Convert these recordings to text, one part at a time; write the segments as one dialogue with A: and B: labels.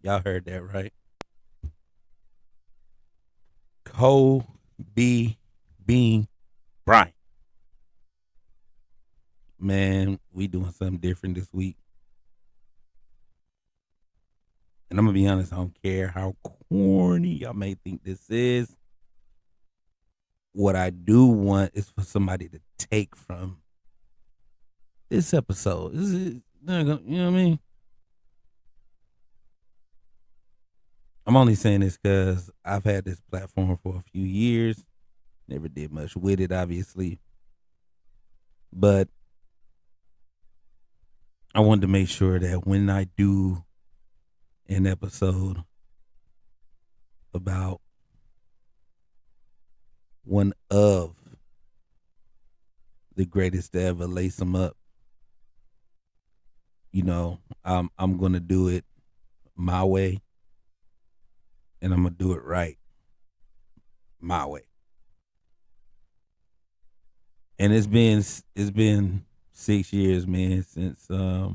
A: Y'all heard that right? Kobe Bean Bryant. Man, we doing something different this week. And I'm gonna be honest, I don't care how corny y'all may think this is. What I do want is for somebody to take from this episode. This is, you know what I mean? I'm only saying this because I've had this platform for a few years. Never did much with it, obviously. But I wanted to make sure that when I do an episode about one of the greatest to ever lace them up, I'm gonna do it my way, and I'm gonna do it right my way. And it's been 6 years, man, since the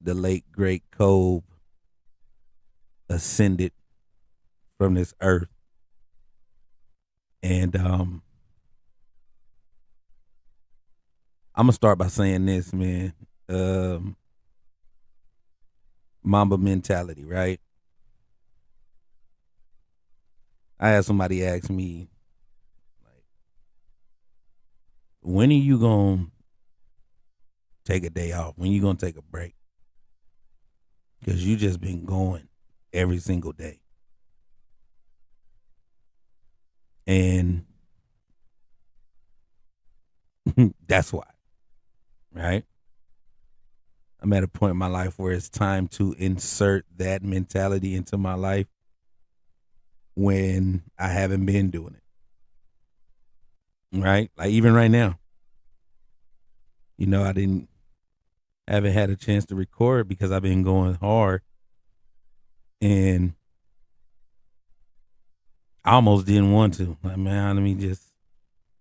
A: late great Kobe ascended from this earth, and I'm gonna start by saying this, man. Um, Mamba mentality, right? I had somebody ask me, like, when are you gonna take a day off? When you gonna take a break? Because you just been going every single day, and that's why, right? I'm at a point in my life where it's time to insert that mentality into my life when I haven't been doing it, right? Like even right now, I didn't haven't had a chance to record because I've been going hard, and I almost didn't want to. Like, man,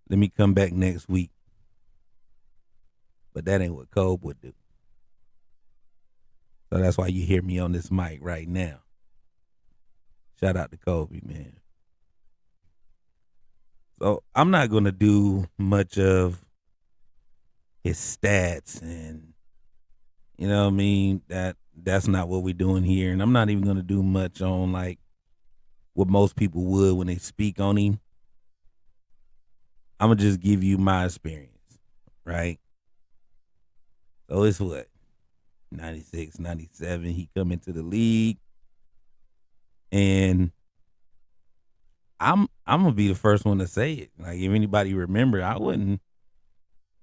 A: let me come back next week. But that ain't what Kobe would do. So that's why you hear me on this mic right now. Shout out to Kobe, man. So I'm not gonna do much of his stats, and you know what I mean. That's not what we're doing here, and I'm not even gonna do much on like what most people would when they speak on him. I'm gonna just give you my experience, right? So it's what 96, 97. He come into the league, and I'm gonna be the first one to say it. Like if anybody remember, I wouldn't.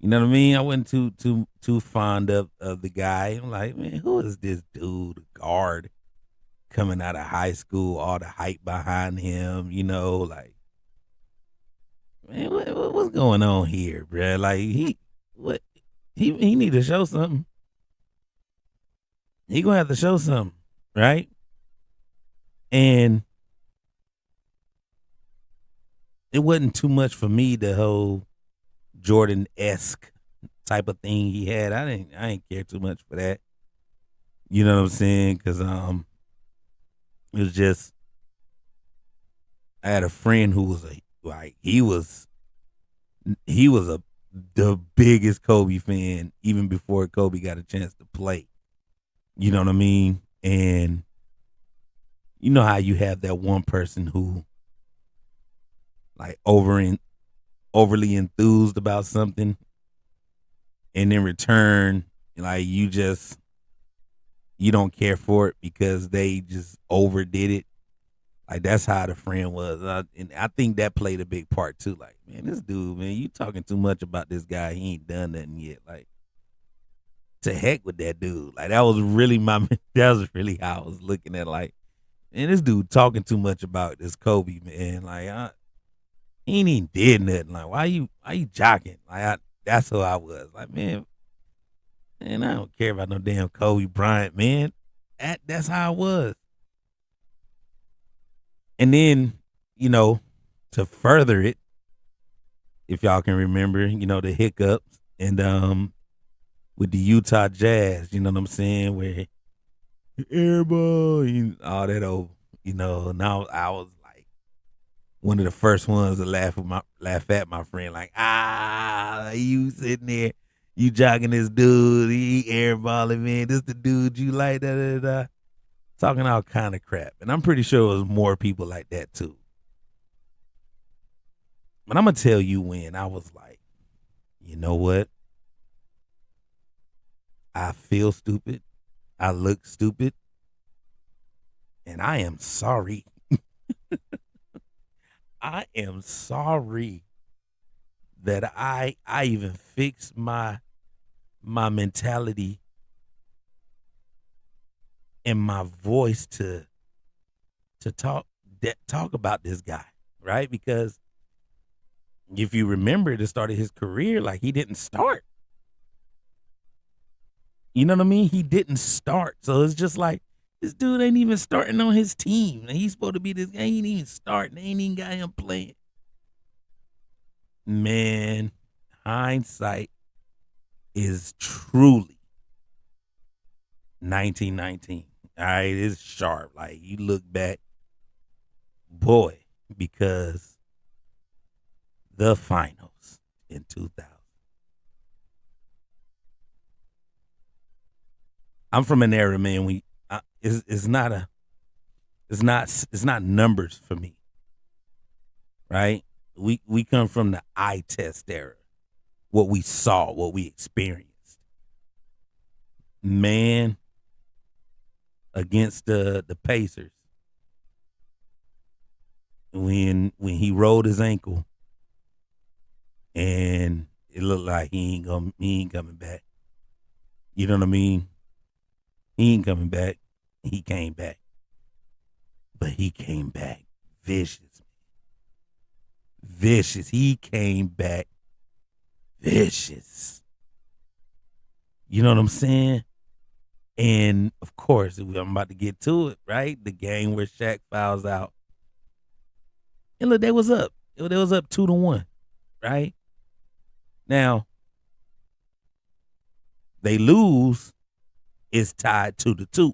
A: You know what I mean? I wasn't too fond of the guy. I'm like, man, who is this dude guard coming out of high school? All the hype behind him. Like, man, what's going on here, bro? Like what he need to show something. He gonna have to show something, right? And it wasn't too much for me the whole Jordan esque type of thing he had. I didn't care too much for that. You know what I'm saying? Because it was just I had a friend who was he was a the biggest Kobe fan even before Kobe got a chance to play. You know what I mean? And you know how you have that one person who like overly enthused about something, and in return, like you don't care for it because they just overdid it. Like that's how the friend was, and I think that played a big part too. Like, man, this dude, man, you talking too much about this guy. He ain't done nothing yet. Like, to heck with that dude. Like, that was really that was really how I was looking at. Like, man, this dude talking too much about this Kobe, man. Like, he ain't even did nothing. Like, why you jocking? Like, that's who I was. Like, man, I don't care about no damn Kobe Bryant, man. That's how I was. And then, you know, to further it, if y'all can remember, the hiccups and with the Utah Jazz, you know what I'm saying, where Everybody, all that old, Now I was like one of the first ones to laugh at my friend, like, you sitting there, you jogging this dude, he airballing, man. This the dude you like, da da da, talking all kind of crap, and I'm pretty sure it was more people like that too. But I'm gonna tell you when I was like, you know what? I feel stupid, I look stupid, and I am sorry. I am sorry that I even fixed my mentality and my voice to talk about this guy, right? Because if you remember at the start of his career, like he didn't start. You know what I mean? He didn't start. So it's just like this dude ain't even starting on his team. And he's supposed to be this guy. He ain't even starting. They ain't even got him playing. Man, hindsight is truly 1919. All right, it's sharp. Like you look back, boy, because the finals in 2000. I'm from an era, man. It's not it's not numbers for me, right? We come from the eye test era, what we saw, what we experienced. Man, against the Pacers, when he rolled his ankle and it looked like he ain't coming back. You know what I mean? He ain't coming back. He came back. But he came back vicious. Vicious. He came back vicious. You know what I'm saying? And of course, I'm about to get to it, right? The game where Shaq fouls out. And look, they was up. They was up 2-1, right? Now, they lose, it's tied 2-2,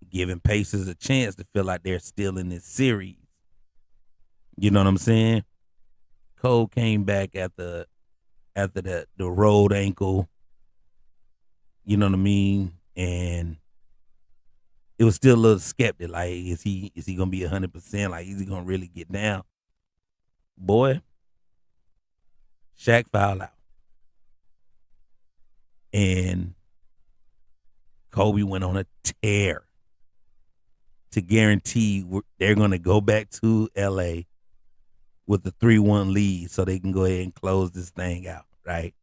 A: giving Pacers a chance to feel like they're still in this series. You know what I'm saying? Cole came back after the rolled ankle. You know what I mean? And it was still a little skeptic. Like, is he gonna be 100%? Like, is he gonna really get down? Boy, Shaq fouled out, and Kobe went on a tear to guarantee they're gonna go back to LA with the 3-1 lead, so they can go ahead and close this thing out, right?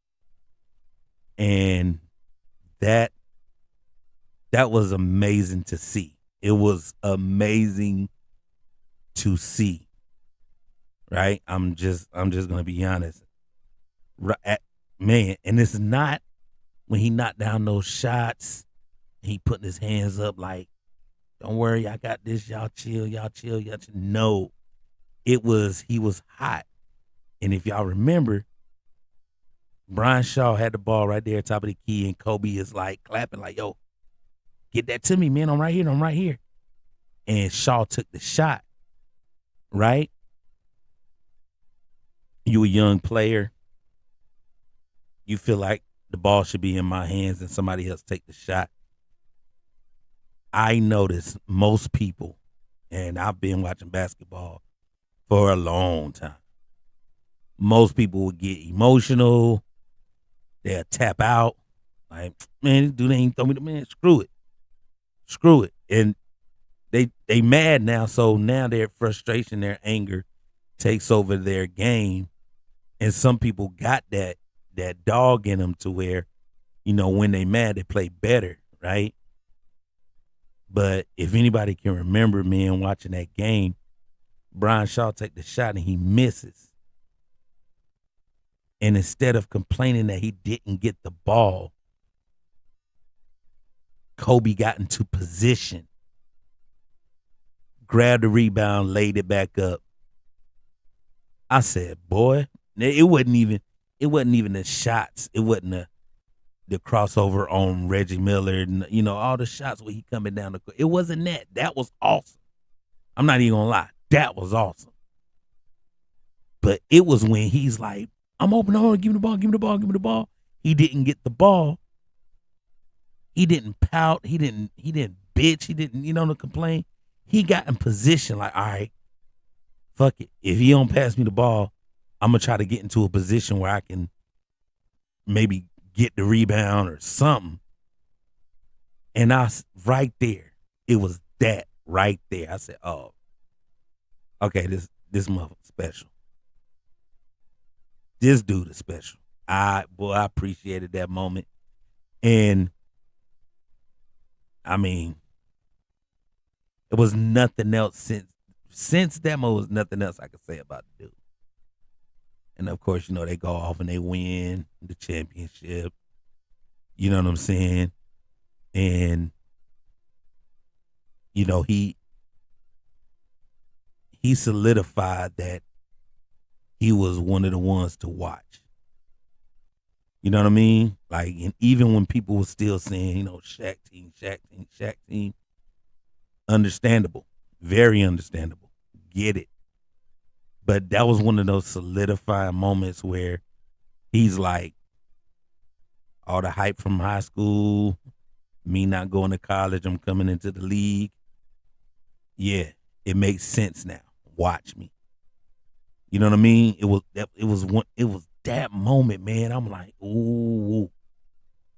A: And that that was amazing to see. It was amazing to see, right? I'm just gonna be honest, right, man. And it's not when he knocked down those shots. He putting his hands up like, "Don't worry, I got this. Y'all chill, y'all chill, y'all chill." No, it was he was hot, and if y'all remember, Brian Shaw had the ball right there, top of the key, and Kobe is like clapping, like, "Yo, get that to me, man. I'm right here. I'm right here." And Shaw took the shot, right? You a young player. You feel like the ball should be in my hands and somebody else take the shot. I notice most people, and I've been watching basketball for a long time. Most people would get emotional. They'll tap out. Like, man, this dude ain't throw me the man. Screw it. Screw it. And they mad now, so now their frustration, their anger takes over their game. And some people got that dog in them to where, when they mad, they play better, right? But if anybody can remember, man, watching that game, Brian Shaw take the shot and he misses. And instead of complaining that he didn't get the ball, Kobe got into position, grabbed the rebound, laid it back up. I said, boy, it wasn't even the shots. It wasn't the crossover on Reggie Miller, and all the shots where he coming down the court. It wasn't that. That was awesome. I'm not even gonna lie. That was awesome. But it was when he's like, I'm open, give me the ball, give me the ball, give me the ball. He didn't get the ball. He didn't pout. He didn't bitch. He didn't, complain. He got in position like, all right, fuck it. If he don't pass me the ball, I'm gonna try to get into a position where I can maybe get the rebound or something. And right there, it was that right there. I said, oh, okay, this motherfucker special. This dude is special. I appreciated that moment. And I mean, it was nothing else since that moment was nothing else I could say about the dude. And of course, they go off and they win the championship. You know what I'm saying? And he solidified that he was one of the ones to watch. You know what I mean? Like, and even when people were still saying, Shaq team, understandable, very understandable, get it. But that was one of those solidifying moments where he's like, all the hype from high school, me not going to college, I'm coming into the league. Yeah, it makes sense now. Watch me. You know what I mean? It was that moment, man. I'm like, ooh,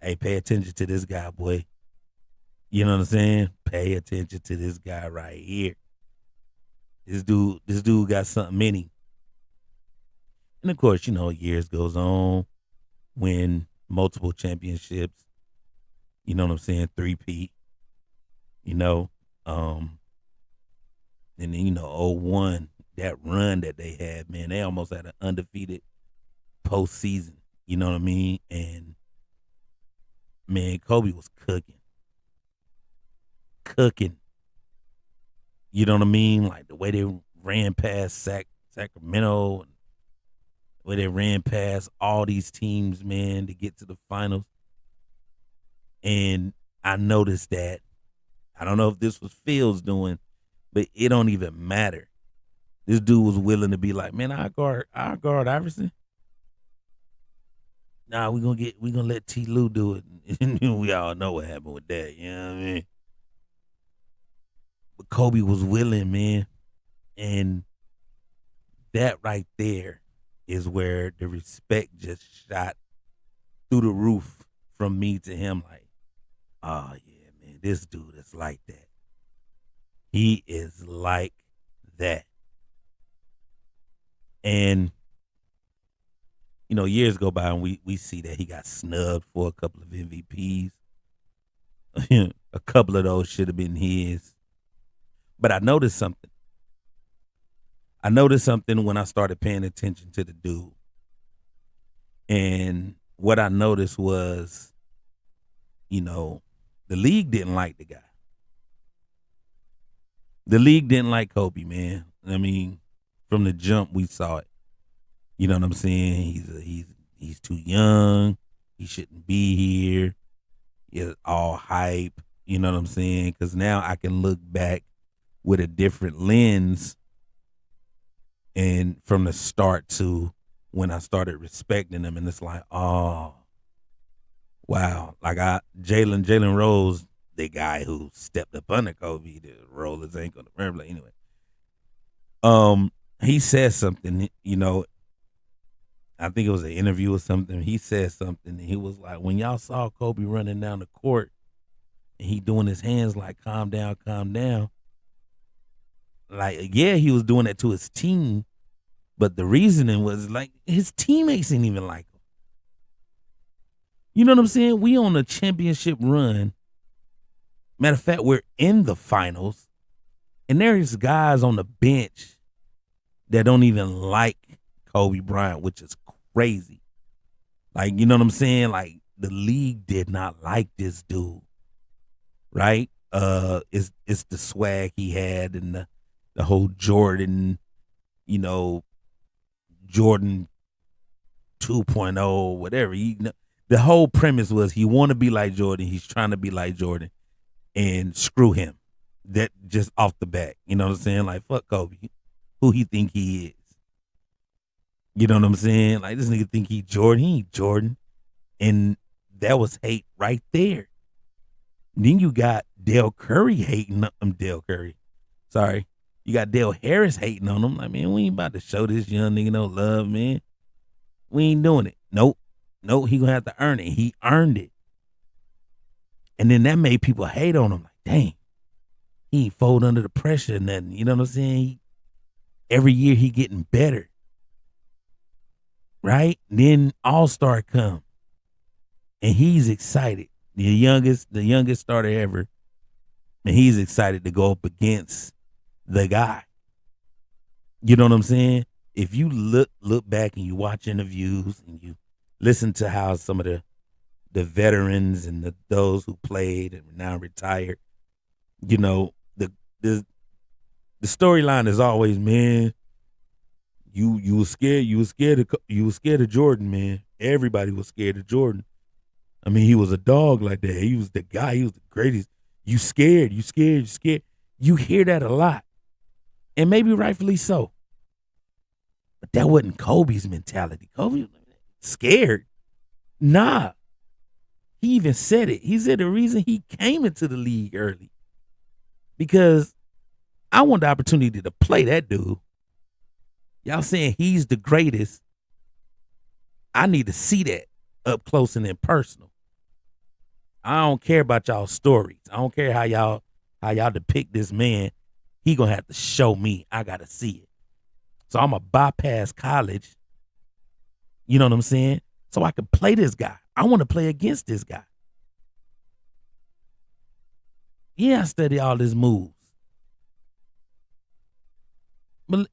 A: hey, pay attention to this guy, boy. You know what I'm saying? Pay attention to this guy right here. This dude got something in him. And of course, years goes on, win multiple championships. You know what I'm saying? 3-peat. And then 01, that run that they had, man, they almost had an undefeated postseason. You know what I mean? And man, Kobe was cooking. You know what I mean? Like the way they ran past Sacramento, and the way they ran past all these teams, man, to get to the finals. And I noticed that, I don't know if this was Fields doing, but it don't even matter. This dude was willing to be like, man, I guard Iverson. Nah, we're gonna let T. Lue do it. And we all know what happened with that, you know what I mean? But Kobe was willing, man. And that right there is where the respect just shot through the roof from me to him. Like, oh yeah, man, this dude is like that. He is like that. And years go by and we see that he got snubbed for a couple of MVPs. A couple of those should have been his. But I noticed something. When I started paying attention to the dude. And what I noticed was, the league didn't like the guy. The league didn't like Kobe, man. I mean, from the jump we saw it. You know what I'm saying? He's too young. He shouldn't be here. He's all hype. You know what I'm saying? Because now I can look back with a different lens, and from the start to when I started respecting him, and it's like, oh, wow. Like Jalen Rose, the guy who stepped up under Kobe to roll his ankle. Anyway, he said something. I think it was an interview or something. He said something. And he was like, when y'all saw Kobe running down the court and he doing his hands like, calm down, calm down. Like, yeah, he was doing that to his team, but the reasoning was like his teammates didn't even like him. You know what I'm saying? We on a championship run. Matter of fact, we're in the finals, and there's guys on the bench that don't even like Kobe Bryant, which is crazy. Like, you know what I'm saying? Like, the league did not like this dude, right? It's the swag he had and the whole Jordan, Jordan 2.0, whatever. The whole premise was he want to be like Jordan. He's trying to be like Jordan, and screw him. That just off the bat, you know what I'm saying? Like fuck Kobe, who he think he is. You know what I'm saying? Like this nigga think he Jordan. He ain't Jordan, and that was hate right there. Then you got Dale Curry hating on him. Dale Curry, sorry, you got Dale Harris hating on him. Like man, we ain't about to show this young nigga no love, man. We ain't doing it. Nope, nope. He gonna have to earn it. He earned it, and then that made people hate on him. Like dang. He ain't fold under the pressure or nothing. You know what I'm saying? Every year he getting better. Right? Then All-Star come. And he's excited. The youngest starter ever. And he's excited to go up against the guy. You know what I'm saying? If you look back and you watch interviews and you listen to how some of the veterans and those who played and now retired, you know, the storyline is always, man, you was scared of Jordan, man. Everybody was scared of Jordan. I mean, he was a dog like that. He was the guy. He was the greatest. You scared. You hear that a lot, and maybe rightfully so. But that wasn't Kobe's mentality. Kobe was scared. Nah. He even said it. He said the reason he came into the league early because I want the opportunity to play that dude. Y'all saying he's the greatest. I need to see that up close and in personal. I don't care about y'all stories. I don't care how y'all depict this man. He gonna have to show me. I gotta see it. So I'm gonna bypass college. You know what I'm saying? So I can play this guy. I want to play against this guy. Yeah, I study all his moves. But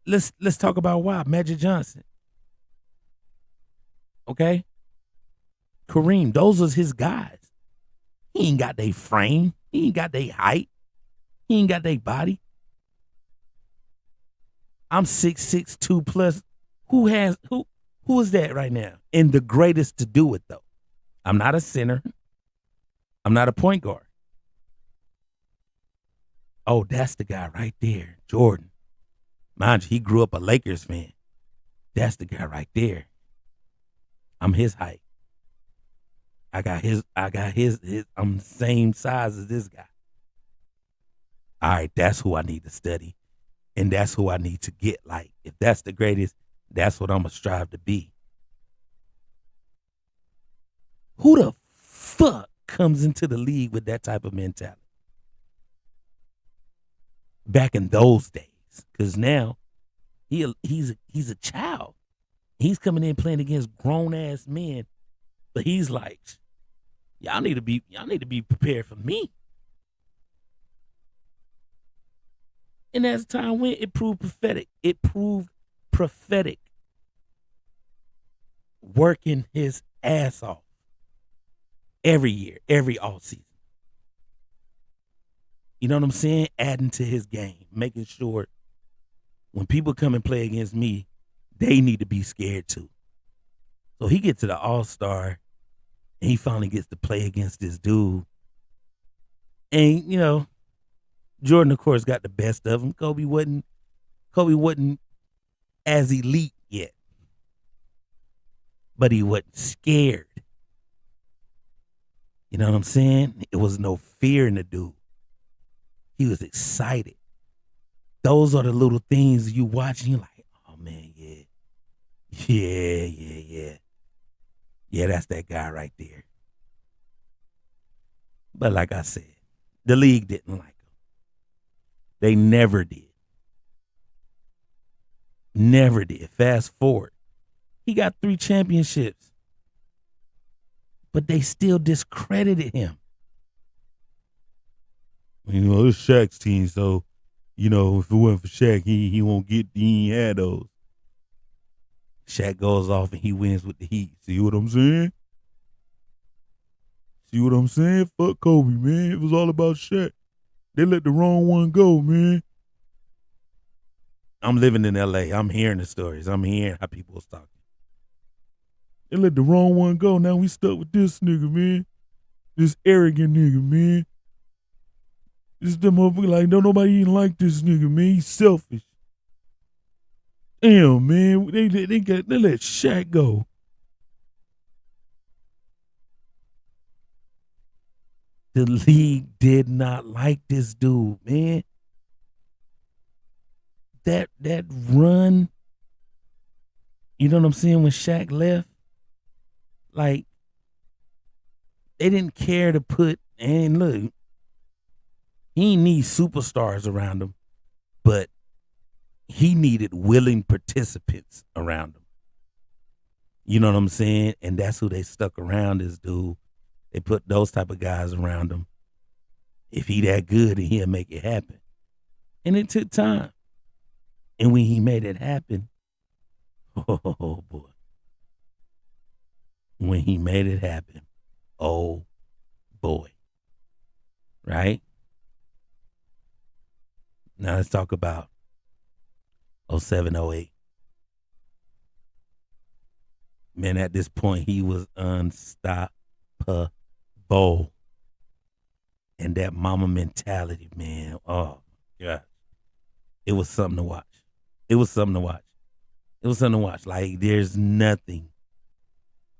A: let's talk about why. Magic Johnson. Okay? Kareem, those was his guys. He ain't got their frame. He ain't got their height. He ain't got their body. I'm 6'6", 2 plus. Who is that right now? And the greatest to do it though. I'm not a center. I'm not a point guard. Oh, that's the guy right there, Jordan. Mind you, he grew up a Lakers fan. That's the guy right there. I'm his height. I got his I'm the same size as this guy. All right, that's who I need to study. And that's who I need to get. Like, if that's the greatest, that's what I'm going to strive to be. Who the fuck comes into the league with that type of mentality? Back in those days. Because now, he's a child. He's coming in playing against grown-ass men. But he's like, y'all need to be prepared for me. And as time went, it proved prophetic. Working his ass off every year, every offseason. You know what I'm saying? Adding to his game, making sure when people come and play against me, they need to be scared too. So he gets to the All-Star, and he finally gets to play against this dude. And, you know, Jordan, of course, got the best of him. Kobe wasn't as elite yet. But he wasn't scared. You know what I'm saying? It was no fear in the dude. He was excited. Those are the little things you watch and you're like, oh man, yeah. Yeah. Yeah, that's that guy right there. But like I said, the league didn't like him. They never did. Never did. Fast forward. He got 3 championships. But they still discredited him. You know, it's Shaq's team, so, you know, if it wasn't for Shaq, he ain't had those. Shaq goes off and he wins with the Heat. See what I'm saying? Fuck Kobe, man. It was all about Shaq. They let the wrong one go, man. I'm living in LA. I'm hearing the stories. I'm hearing how people was talking. They let the wrong one go. Now we stuck with this nigga, man. This arrogant nigga, man. This the motherfucker like, don't nobody even like this nigga, man. He's selfish. Damn, man. They let Shaq go. The league did not like this dude, man. That run, you know what I'm saying, when Shaq left, like, they didn't care to put, and look, he needs superstars around him, but he needed willing participants around him. You know what I'm saying? And that's who they stuck around, this dude. They put those type of guys around him. If he that good, then he'll make it happen. And it took time. And when he made it happen, oh boy. When he made it happen, oh boy. Right? Now let's talk about 07, 08. Man, at this point, he was unstoppable. And that mama mentality, man. Oh, yeah. It was something to watch. It was something to watch. It was something to watch. Like, there's nothing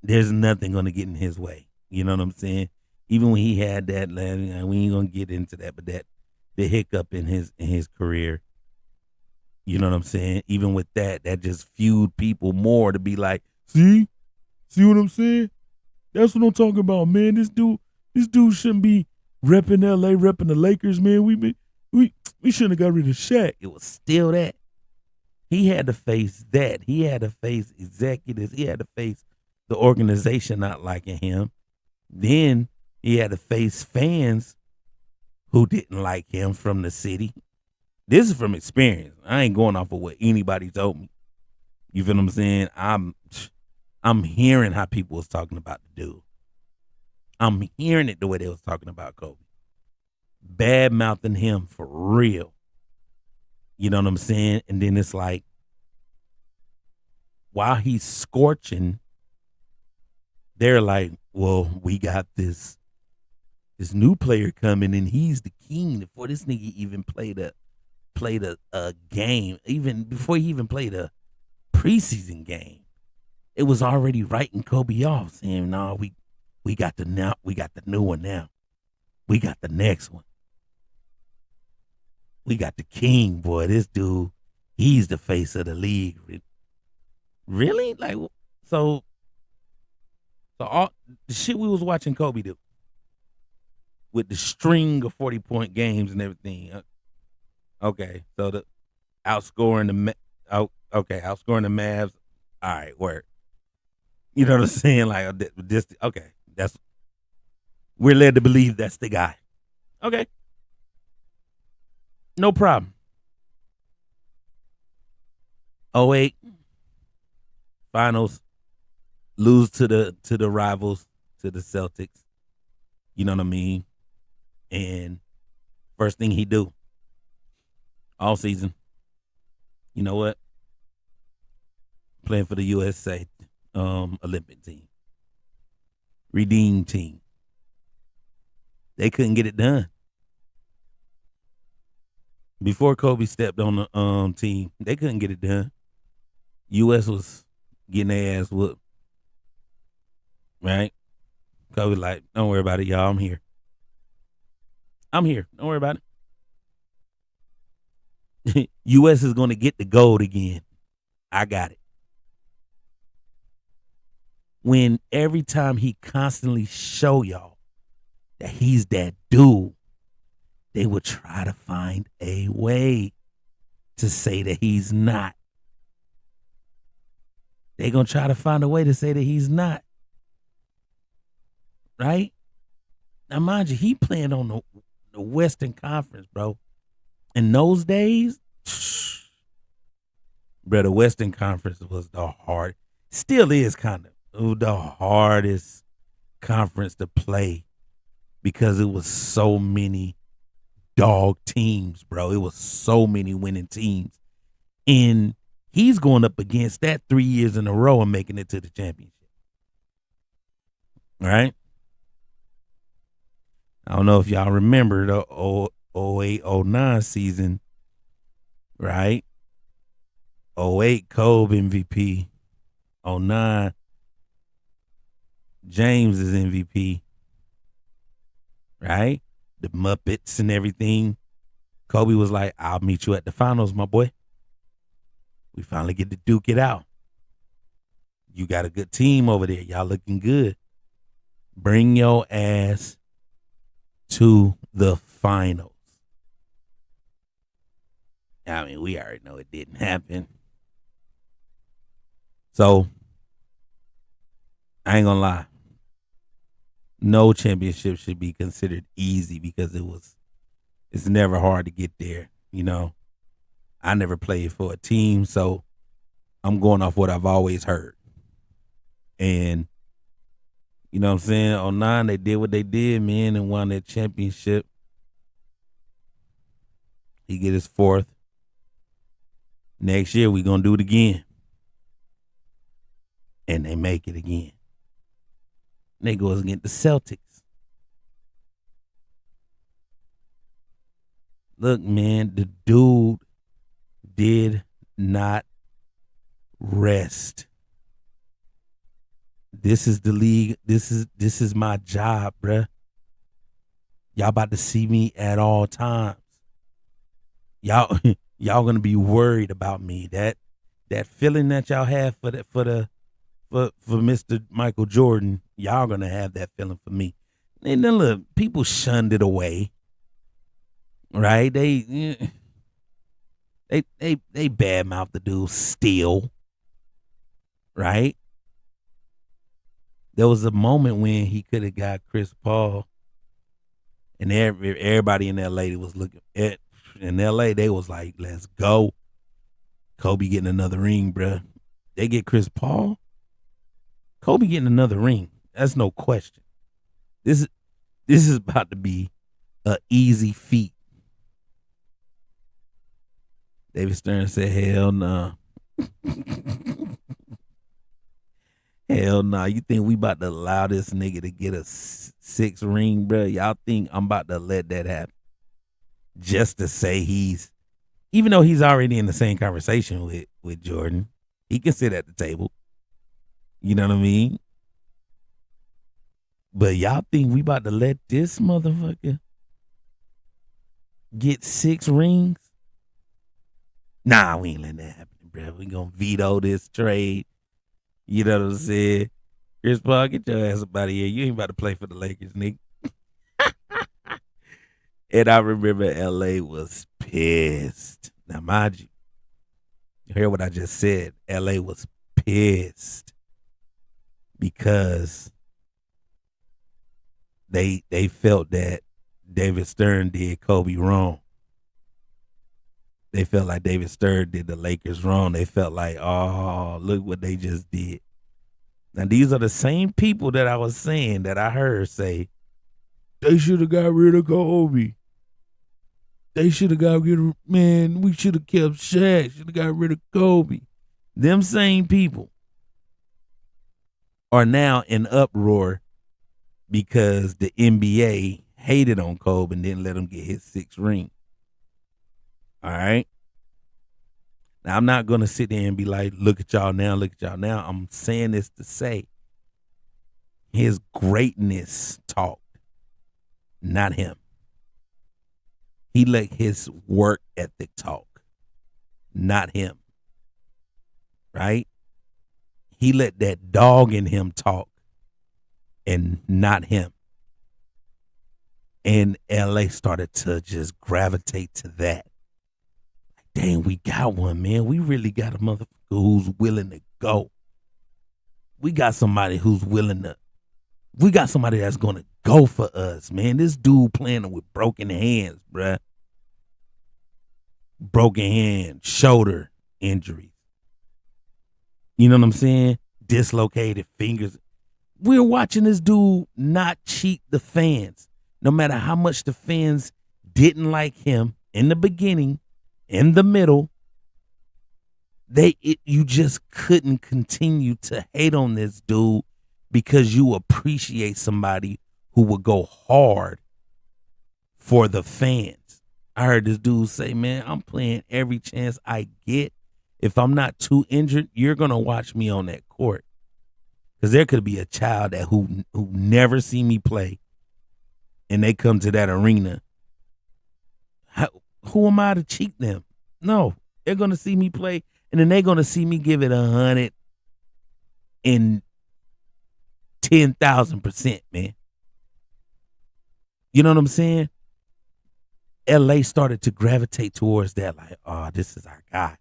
A: going to get in his way. You know what I'm saying? Even when he had that, we ain't going to get into that, but the hiccup in his career, you know what I'm saying? Even with that just fueled people more to be like, see what I'm saying? That's what I'm talking about, man. This dude shouldn't be repping LA, repping the Lakers, man. We shouldn't have got rid of Shaq. It was still that. He had to face that. He had to face executives. He had to face the organization not liking him. Then he had to face fans who didn't like him from the city. This is from experience. I ain't going off of what anybody told me. You feel what I'm saying? I'm hearing how people was talking about the dude. I'm hearing it the way they was talking about Kobe. Bad mouthing him for real. You know what I'm saying? And then it's like, while he's scorching, they're like, well, we got this new player coming and he's the king. Before this nigga even played a game, even before he even played a preseason game, it was already writing Kobe off, saying, no, we got the new one now. We got the next one. We got the king, boy. This dude, he's the face of the league. Really? Like, so all the shit we was watching Kobe do with the string of 40-point games and everything. Okay, so the outscoring outscoring the Mavs. All right, word. You know what I'm saying? Like, this. Okay, we're led to believe that's the guy. Okay, no problem. 08 finals, lose to the rivals, to the Celtics. You know what I mean? And first thing he do all season, you know what? Playing for the USA Olympic team, redeem team. They couldn't get it done. Before Kobe stepped on the team, they couldn't get it done. US was getting their ass whooped. Right? Kobe like, don't worry about it, y'all. I'm here. Don't worry about it. US is going to get the gold again. I got it. When every time he constantly show y'all that he's that dude, they would try to find a way to say that he's not. They're going to try to find a way to say that he's not. Right? Now, mind you, he playing on the Western Conference, bro. In those days, bro, the Western Conference was the hard, still is kind of the hardest conference to play because it was so many dog teams, bro. It was so many winning teams. And he's going up against that 3 years in a row and making it to the championship. right? I don't know if y'all remember the 08 09 season, right? 08 Kobe MVP, 09 James is MVP, right? The Muppets and everything. Kobe was like, I'll meet you at the finals, my boy. We finally get to duke it out. You got a good team over there. Y'all looking good. Bring your ass to the finals. I mean, we already know it didn't happen. So, I ain't gonna lie. No championship should be considered easy because it's never hard to get there. You know, I never played for a team, so I'm going off what I've always heard. And you know what I'm saying? On 09, they did what they did, man, and won that championship. He get his fourth. Next year, we going to do it again. And they make it again. They goes against the Celtics. Look, man, the dude did not rest. This is the league. This is my job, bruh. Y'all about to see me at all times. Y'all y'all gonna be worried about me. That feeling that y'all have for Mr. Michael Jordan, y'all gonna have that feeling for me. And then look, people shunned it away. Right? They badmouth the dude still. Right? There was a moment when he could have got Chris Paul, and everybody in LA was looking at in LA. They was like, "Let's go, Kobe getting another ring, bruh." They get Chris Paul, Kobe getting another ring. That's no question. This is about to be a easy feat. David Stern said, "Hell no." Hell no. You think we about to allow this nigga to get a six ring, bro? Y'all think I'm about to let that happen? Just to say even though he's already in the same conversation with Jordan, he can sit at the table. You know what I mean? But y'all think we about to let this motherfucker get six rings? Nah, we ain't letting that happen, bro. We gonna veto this trade. You know what I'm saying? Chris Paul, get your ass up out of here. You ain't about to play for the Lakers, nigga. And I remember LA was pissed. Now, mind you hear what I just said. LA was pissed because they felt that David Stern did Kobe wrong. They felt like David Stern did the Lakers wrong. They felt like, oh, look what they just did. Now, these are the same people that I was saying that I heard say, they should have got rid of Kobe. They should have got rid of, man, we should have kept Shaq. Should have got rid of Kobe. Them same people are now in uproar because the NBA hated on Kobe and didn't let him get his sixth ring. All right. Now, I'm not going to sit there and be like, look at y'all now, look at y'all now. I'm saying this to say his greatness talked, not him. He let his work ethic talk, not him. Right? He let that dog in him talk and not him. And LA started to just gravitate to that. Dang, we got one, man. We really got a motherfucker who's willing to go. We got somebody who's willing to. We got somebody that's going to go for us, man. This dude playing with broken hands, bruh. Broken hand, shoulder injuries. You know what I'm saying? Dislocated fingers. We're watching this dude not cheat the fans. No matter how much the fans didn't like him in the beginning, in the middle, you just couldn't continue to hate on this dude because you appreciate somebody who will go hard for the fans. I heard this dude say, man, I'm playing every chance I get. If I'm not too injured, you're going to watch me on that court. Because there could be a child that who never see me play, and they come to that arena. Who am I to cheat them? No, they're going to see me play, and then they're going to see me give it 110,000%, man. You know what I'm saying? LA started to gravitate towards that, like, oh, this is our guy.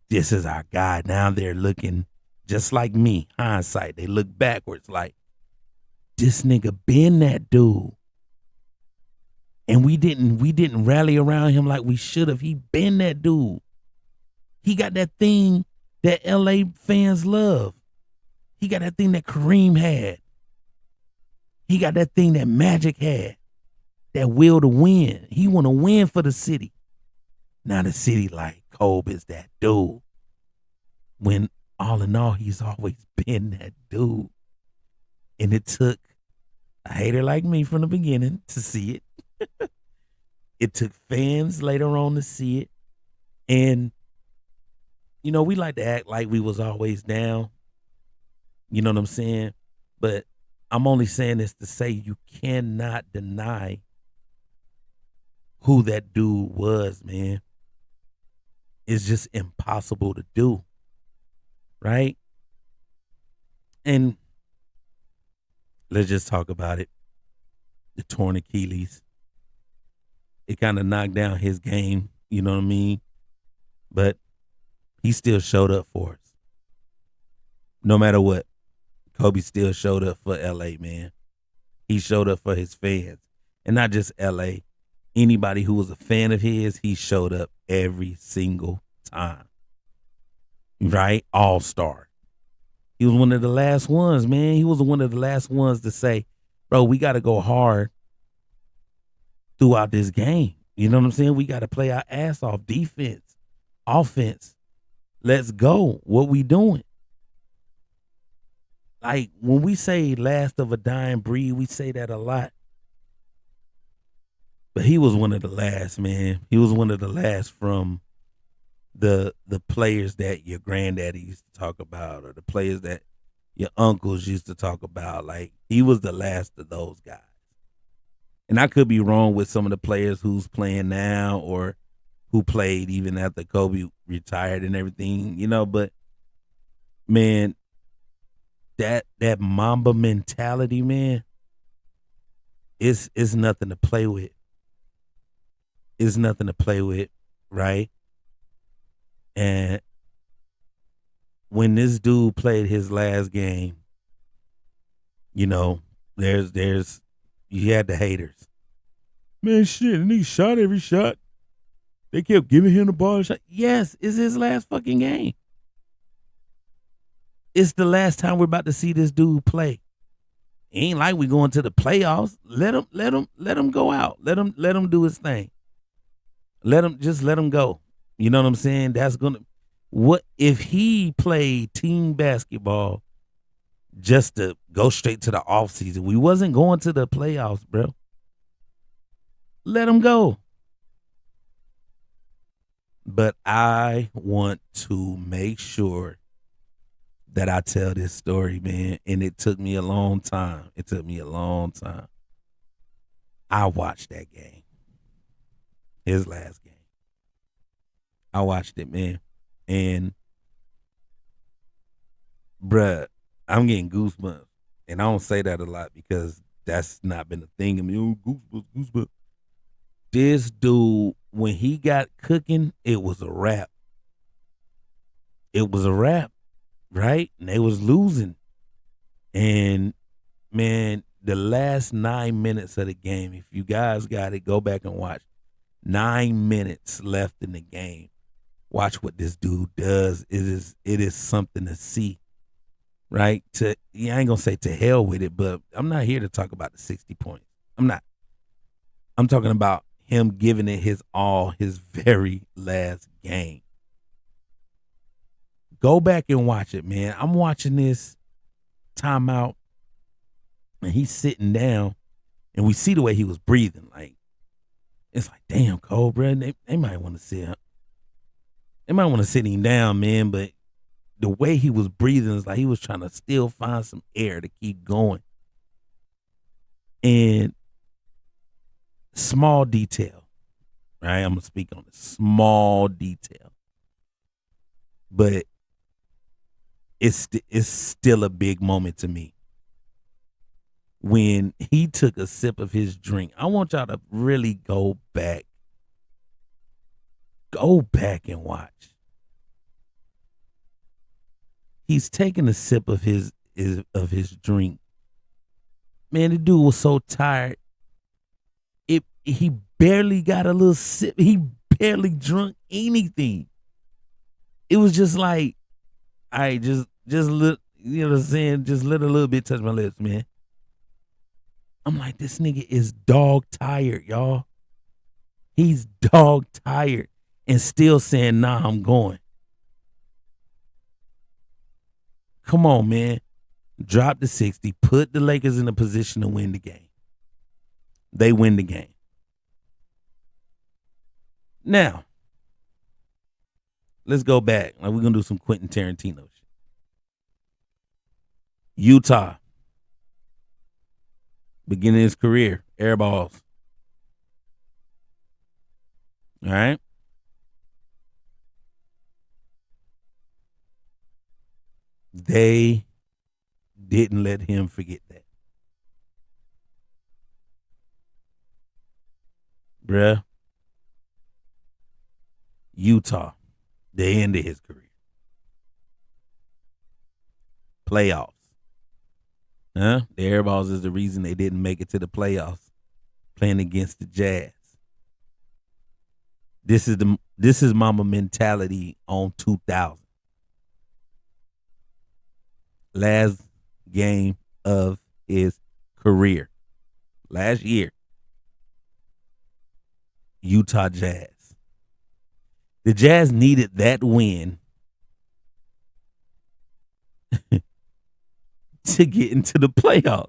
A: This is our guy. Now they're looking just like me, hindsight. They look backwards like, this nigga been that dude. And we didn't rally around him like we should have. He been that dude. He got that thing that LA fans love. He got that thing that Kareem had. He got that thing that Magic had. That will to win. He want to win for the city. Now the city like, Kobe is that dude. When all in all, he's always been that dude. And it took a hater like me from the beginning to see it. It took fans later on to see it. And, you know, we like to act like we was always down. You know what I'm saying? But I'm only saying this to say you cannot deny who that dude was, man. It's just impossible to do. Right? And let's just talk about it. The torn Achilles. It kind of knocked down his game, you know what I mean? But he still showed up for us. No matter what, Kobe still showed up for LA, man. He showed up for his fans. And not just LA. Anybody who was a fan of his, he showed up every single time. Right? All-star. He was one of the last ones, man. He was one of the last ones to say, bro, we got to go hard throughout this game. You know what I'm saying? We got to play our ass off. Defense, offense. Let's go. What we doing? Like, when we say last of a dying breed, we say that a lot. But he was one of the last, man. He was one of the last from the players that your granddaddy used to talk about, or the players that your uncles used to talk about. Like, he was the last of those guys. And I could be wrong with some of the players who's playing now or who played even after Kobe retired and everything, you know, but man, that Mamba mentality, man, it's nothing to play with. It's nothing to play with, right? And when this dude played his last game, you know, there's you had the haters. Man, shit, and he shot every shot. They kept giving him the ball. Shot. Yes, it's his last fucking game. It's the last time we're about to see this dude play. It ain't like we going to the playoffs. Let him go out. Let him do his thing. Let him go. You know what I'm saying? What if he played team basketball just to go straight to the offseason? We wasn't going to the playoffs, bro. Let him go. But I want to make sure that I tell this story, man. And it took me a long time. I watched that game. His last game. I watched it, man. And, bruh, I'm getting goosebumps. And I don't say that a lot because that's not been a thing. I mean, goosebumps. This dude, when he got cooking, it was a wrap. It was a wrap, right? And they was losing. And, man, the last 9 minutes of the game, if you guys got it, go back and watch. 9 minutes left in the game. Watch what this dude does. It is something to see, right? I ain't gonna say to hell with it, but I'm not here to talk about the 60 points. I'm not. I'm talking about him giving it his all, his very last game. Go back and watch it, man. I'm watching this timeout, and he's sitting down, and we see the way he was breathing. Like, it's like, damn, Cole, bro, they might want to sit. They might want to sit him down, man. But the way he was breathing is like he was trying to still find some air to keep going. And small detail, right? I'm gonna speak on a small detail, but it's still a big moment to me. When he took a sip of his drink, I want y'all to really go back and watch. He's taking a sip of his drink. Man, the dude was so tired. He barely got a little sip. He barely drunk anything. It was just like, all right, just look, you know what I'm saying? Just let a little bit touch my lips, man. I'm like, this nigga is dog tired, y'all. He's dog tired and still saying, nah, I'm going. Come on, man. Drop the 60. Put the Lakers in a position to win the game. They win the game. Now, let's go back. Like, we're going to do some Quentin Tarantino shit. Utah. Beginning his career. Air balls. All right. They didn't let him forget that. Bruh. Utah. They ended his career. Playoffs. The air balls is the reason they didn't make it to the playoffs, playing against the Jazz. This is Mamba mentality on 2000. Last game of his career. Last year. Utah Jazz. The Jazz needed that win to get into the playoffs.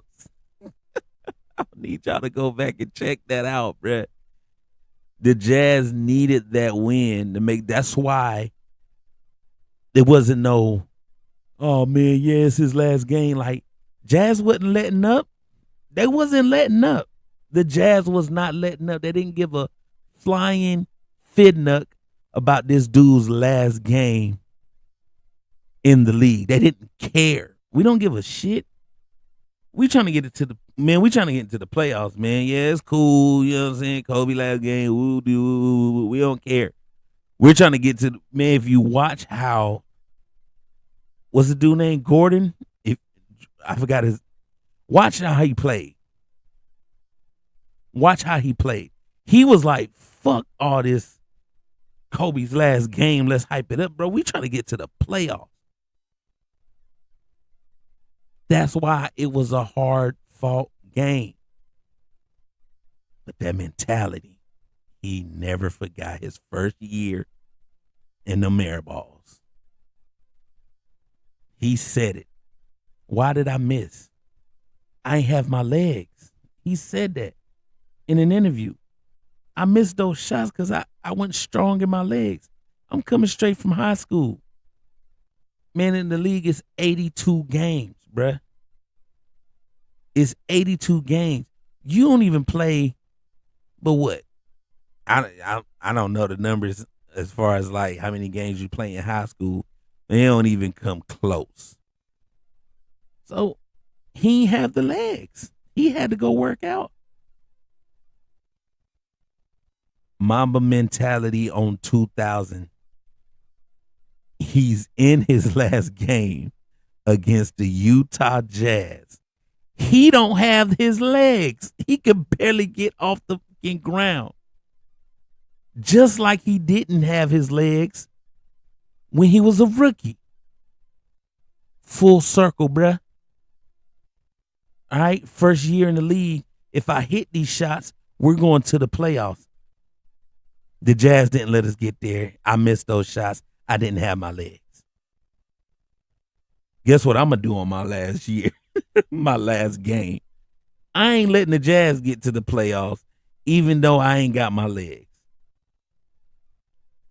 A: I need y'all to go back and check that out, bruh. The Jazz needed that win to make. That's why there wasn't no, oh man, yeah, it's his last game. Like, Jazz wasn't letting up. They wasn't letting up. The Jazz was not letting up. They didn't give a flying fidnuck about this dude's last game in the league. They didn't care. We don't give a shit. We trying to get into the playoffs, man. Yeah, it's cool. You know what I'm saying? Kobe last game. We don't care. We're trying to get to the, man. If you watch how, what's the dude named Gordon? If I forgot his, watch how he played. Watch how he played. He was like, fuck all this Kobe's last game. Let's hype it up, bro. We trying to get to the playoffs. That's why it was a hard-fought game. But that mentality, he never forgot his first year in the air balls. He said it. Why did I miss? I ain't have my legs. He said that in an interview. I missed those shots because I went strong in my legs. I'm coming straight from high school. Man, in the league, it's 82 games, bruh. It's 82 games. You don't even play, but what? I don't know the numbers as far as like how many games you play in high school. They don't even come close. So he ain't have the legs. He had to go work out. Mamba mentality on 2000. He's in his last game against the Utah Jazz. He don't have his legs. He could barely get off the fucking ground. Just like he didn't have his legs when he was a rookie. Full circle, bruh. All right, first year in the league, if I hit these shots, we're going to the playoffs. The Jazz didn't let us get there. I missed those shots. I didn't have my legs. Guess what I'm gonna do on my last year, my last game? I ain't letting the Jazz get to the playoffs, even though I ain't got my legs.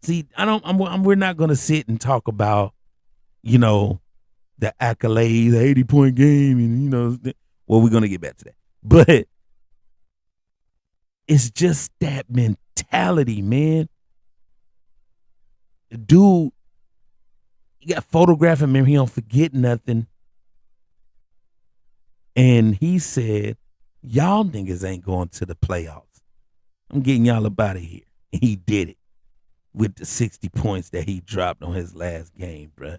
A: See, I don't. we're not gonna sit and talk about, you know, the accolades, 80-point game, and well, we're gonna get back to that. But it's just that mentality, man. Dude, you got photographing him. He don't forget nothing. And he said, y'all niggas ain't going to the playoffs. I'm getting y'all up out of here. And he did it with the 60 points that he dropped on his last game, bruh.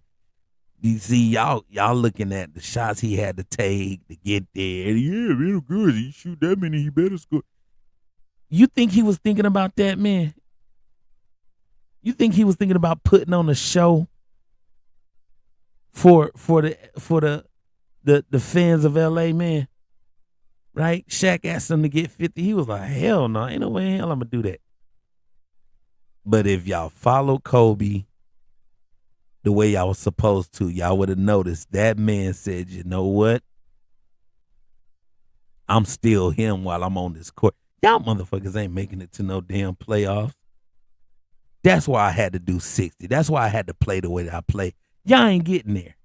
A: You see, y'all looking at the shots he had to take to get there. Yeah, real good. He shoot that many, he better score. You think he was thinking about that, man? You think he was thinking about putting on a show for the fans of LA, man? Right? Shaq asked him to get 50. He was like, hell no, ain't no way in hell I'm gonna do that. But if y'all follow Kobe the way y'all was supposed to, y'all would have noticed that man said, you know what? I'm still him while I'm on this court. Y'all motherfuckers ain't making it to no damn playoffs. That's why I had to do 60. That's why I had to play the way that I play. Y'all ain't getting there.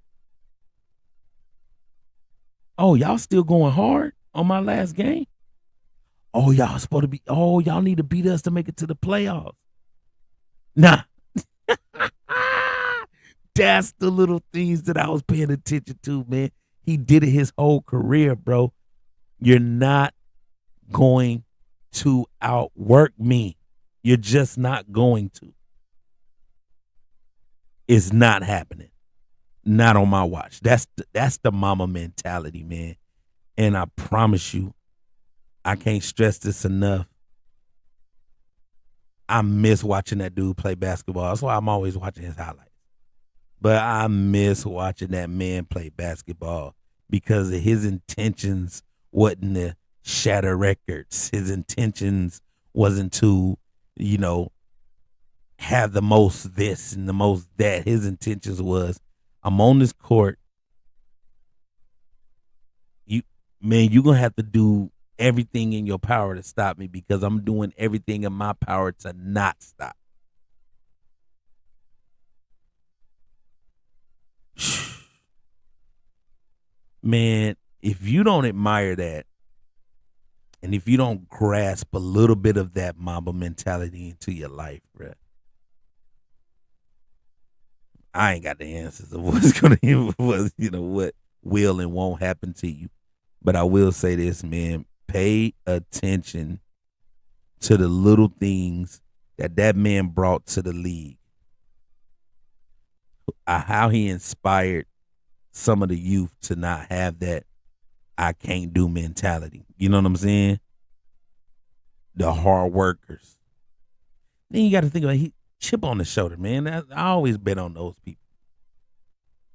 A: Oh, y'all still going hard on my last game? Oh, y'all supposed to be, y'all need to beat us to make it to the playoffs. Nah. That's the little things that I was paying attention to, man. He did it his whole career, bro. You're not going to outwork me. You're just not going to. It's not happening. Not on my watch. That's the mama mentality, man. And I promise you, I can't stress this enough. I miss watching that dude play basketball. That's why I'm always watching his highlights. But I miss watching that man play basketball because his intentions wasn't to shatter records. His intentions wasn't to, have the most this and the most that. His intentions was, I'm on this court. You're gonna have to do everything in your power to stop me because I'm doing everything in my power to not stop. Man, if you don't admire that, and if you don't grasp a little bit of that Mamba mentality into your life, bruh, I ain't got the answers of what's gonna, what will and won't happen to you. But I will say this, man, pay attention to the little things that man brought to the league. How he inspired some of the youth to not have that I can't do mentality. You know what I'm saying? The hard workers. Then you got to think about chip on the shoulder, man. I always bet on those people.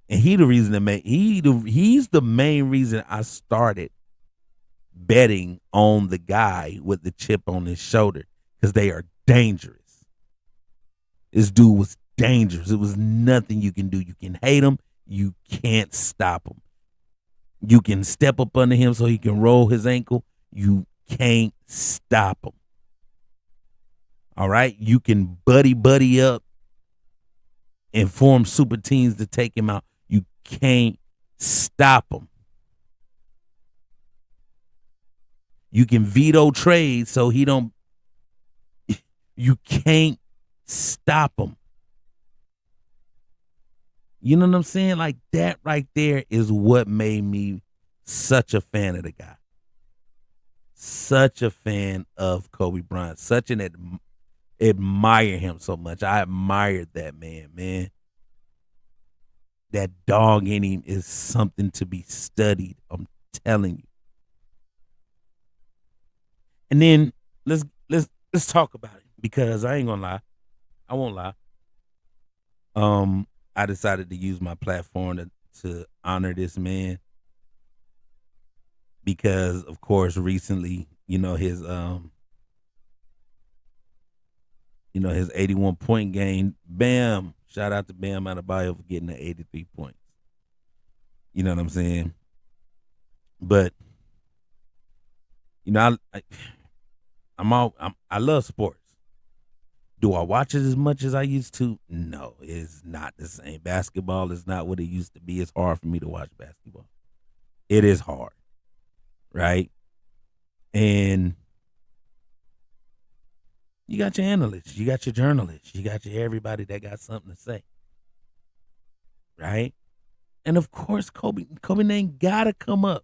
A: And he's the main reason I started betting on the guy with the chip on his shoulder because they are dangerous. This dude was dangerous. It was nothing you can do. You can hate him. You can't stop him. You can step up under him so he can roll his ankle. You can't stop him. All right? You can buddy up and form super teams to take him out. You can't stop him. You can veto trades so he don't. You can't stop him. You know what I'm saying? Like that right there is what made me such a fan of the guy. Such a fan of Kobe Bryant. Such an admire him so much. I admired that man. That dog in him is something to be studied. I'm telling you. And then let's talk about it because I ain't gonna lie. I won't lie. I decided to use my platform to honor this man because, of course, recently, his 81-point game. Bam! Shout out to Bam Adebayo for getting the 83 points. You know what I'm saying? But you know, I love sports. Do I watch it as much as I used to? No, it's not the same. Basketball is not what it used to be. It's hard for me to watch basketball. It is hard, right? And you got your analysts, you got your journalists, you got your everybody that got something to say, right? And of course, Kobe name gotta come up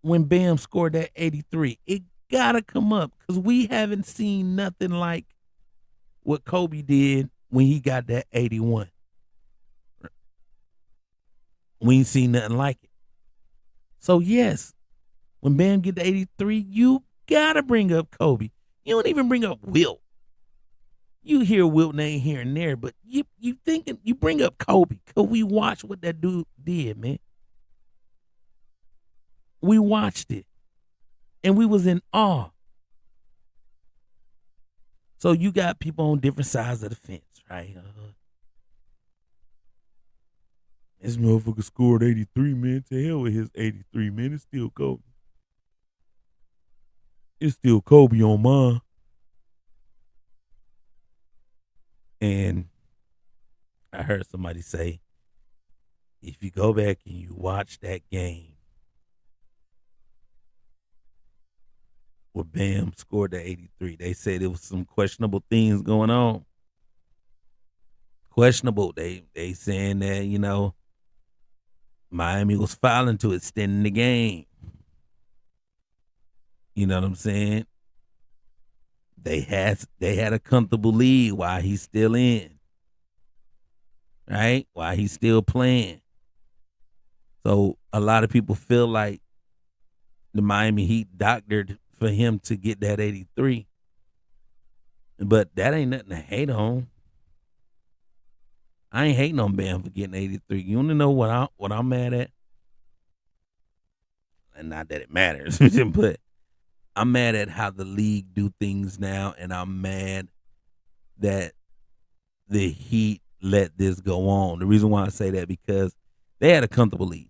A: when Bam scored that 83. It gotta come up because we haven't seen nothing like what Kobe did when he got that 81. We ain't seen nothing like it. So yes, when Bam get to 83, you gotta bring up Kobe. You don't even bring up Wilt. You hear Wilt name here and there, but you thinking you bring up Kobe because we watched what that dude did, man. We watched it and we was in awe. So you got people on different sides of the fence, right? This motherfucker scored 83, man. To hell with his 83, man. It's still Kobe. It's still Kobe on mine. And I heard somebody say, if you go back and you watch that game where Bam scored the 83, they said there was some questionable things going on. Questionable. They saying that, you know, Miami was fouling to extend the game. You know what I'm saying? They had a comfortable lead while he's still in. Right? While he's still playing. So a lot of people feel like the Miami Heat doctored for him to get that 83. But that ain't nothing to hate on. I ain't hating on Bam for getting 83. You want to know what I'm mad at? And not that it matters, but I'm mad at how the league do things now, and I'm mad that the Heat let this go on. The reason why I say that because they had a comfortable lead.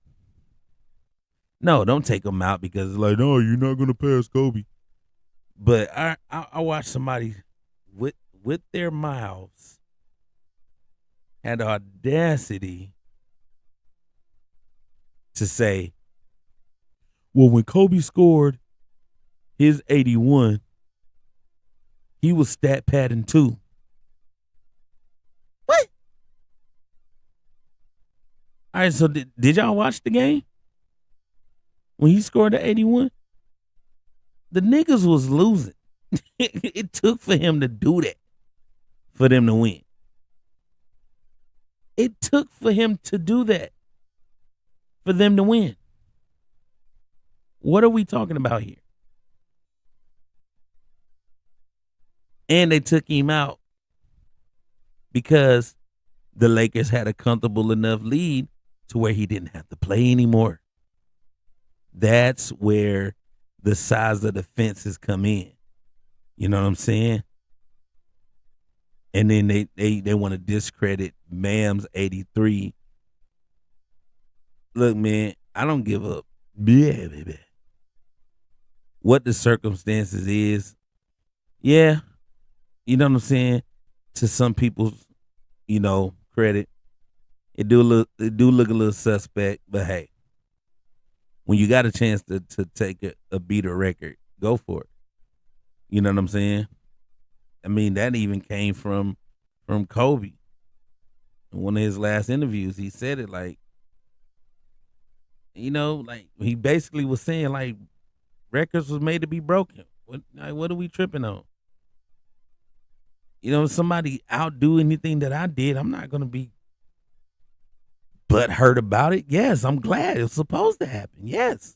A: No, don't take them out because it's like, no, you're not gonna pass Kobe. But I watched somebody with their mouths had the audacity to say, well, when Kobe scored his 81, he was stat padding too. What? All right, so did y'all watch the game? When he scored the 81? The niggas was losing. It took for him to do that for them to win. It took for him to do that for them to win. What are we talking about here? And they took him out because the Lakers had a comfortable enough lead to where he didn't have to play anymore. That's where the size of the fences come in. You know what I'm saying? And then they want to discredit Bam's 83. Look, man, I don't give up. Yeah, baby. What the circumstances is, yeah, you know what I'm saying? To some people's, credit, it do look a little suspect, but hey, when you got a chance to take a beater record, go for it. You know what I'm saying? I mean, that even came from Kobe. In one of his last interviews, he said it like, like he basically was saying like records was made to be broken. What are we tripping on? If somebody outdo anything that I did, I'm not gonna be butthurt about it. Yes, I'm glad it was supposed to happen. Yes.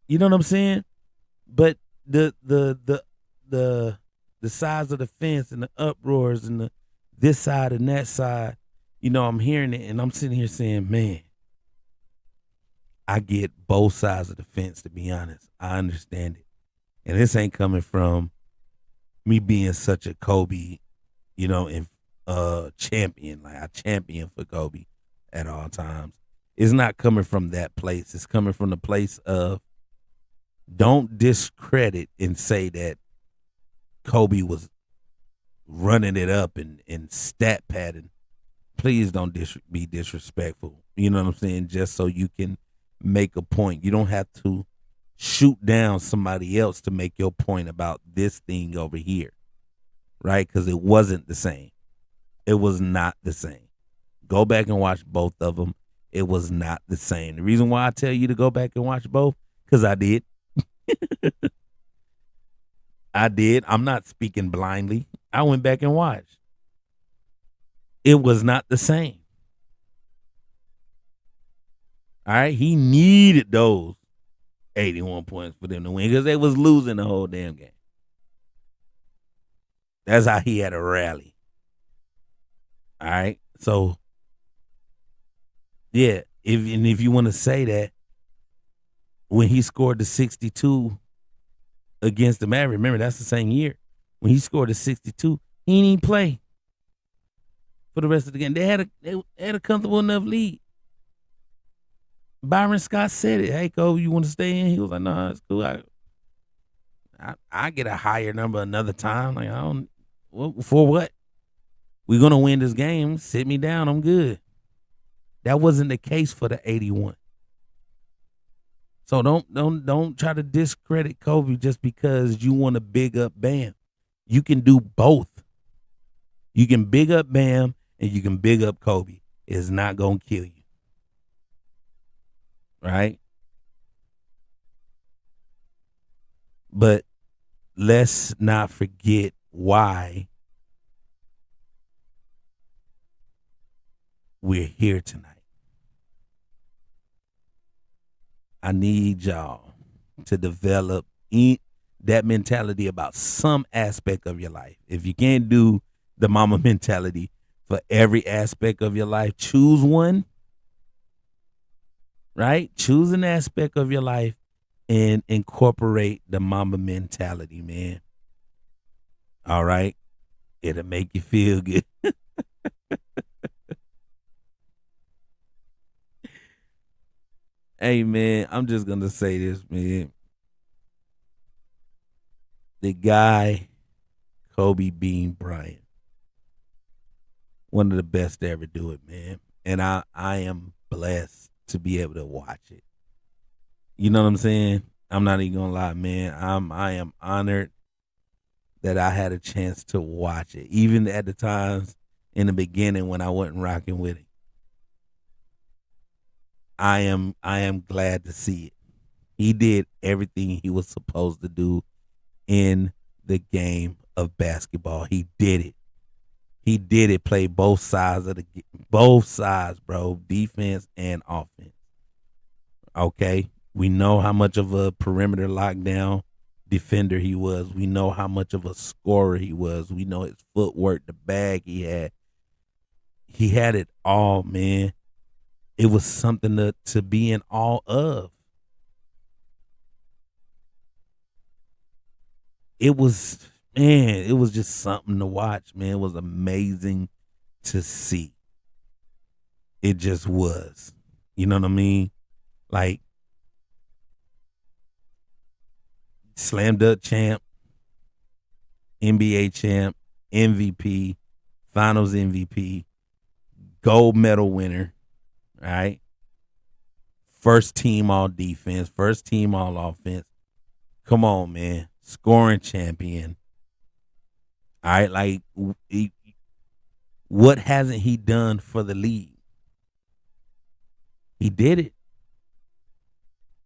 A: You know what I'm saying? But the size of the fence and the uproars and the this side and that side, I'm hearing it and I'm sitting here saying, man, I get both sides of the fence, to be honest. I understand it. And this ain't coming from me being such a Kobe, and champion. Like I champion for Kobe. at all times. It's not coming from that place. It's coming from the place of don't discredit and say that Kobe was running it up and stat padding. Please don't be disrespectful. You know what I'm saying? Just so you can make a point. You don't have to shoot down somebody else to make your point about this thing over here, right? Because it wasn't the same. It was not the same. Go back and watch both of them. It was not the same. The reason why I tell you to go back and watch both, because I did. I did. I'm not speaking blindly. I went back and watched. It was not the same. All right. He needed those 81 points for them to win because they was losing the whole damn game. That's how he had a rally. All right. So, yeah. If you want to say that, when he scored the 62 against the Mavericks, remember that's the same year. When he scored the 62, he didn't even play for the rest of the game. They had a comfortable enough lead. Byron Scott said it. Hey, Kobe, you want to stay in? He was like, nah, it's cool. I get a higher number another time. Like, I don't, for what? We're going to win this game. Sit me down. I'm good. That wasn't the case for the 81. So don't try to discredit Kobe just because you want to big up Bam. You can do both. You can big up Bam and you can big up Kobe. It's not going to kill you. Right? But let's not forget why we're here tonight. I need y'all to develop that mentality about some aspect of your life. If you can't do the mama mentality for every aspect of your life, choose one. Right? Choose an aspect of your life and incorporate the mama mentality, man. All right? It'll make you feel good. Hey, man, I'm just going to say this, man. The guy, Kobe Bean Bryant, one of the best to ever do it, man. And I am blessed to be able to watch it. You know what I'm saying? I'm not even gonna lie, man. I am honored that I had a chance to watch it, even at the times in the beginning when I wasn't rocking with it. I am glad to see it. He did everything he was supposed to do in the game of basketball. He did it. He did it. Play both sides, bro. Defense and offense. Okay. We know how much of a perimeter lockdown defender he was. We know how much of a scorer he was. We know his footwork, the bag he had. He had it all, man. It was something to be in awe of. It was, man, it was just something to watch, man. It was amazing to see. It just was. You know what I mean? Like, slam dunk champ, NBA champ, MVP, finals MVP, gold medal winner, right? First team all defense, first team all offense. Come on, man. Scoring champion. All right, like, what hasn't he done for the league? He did it.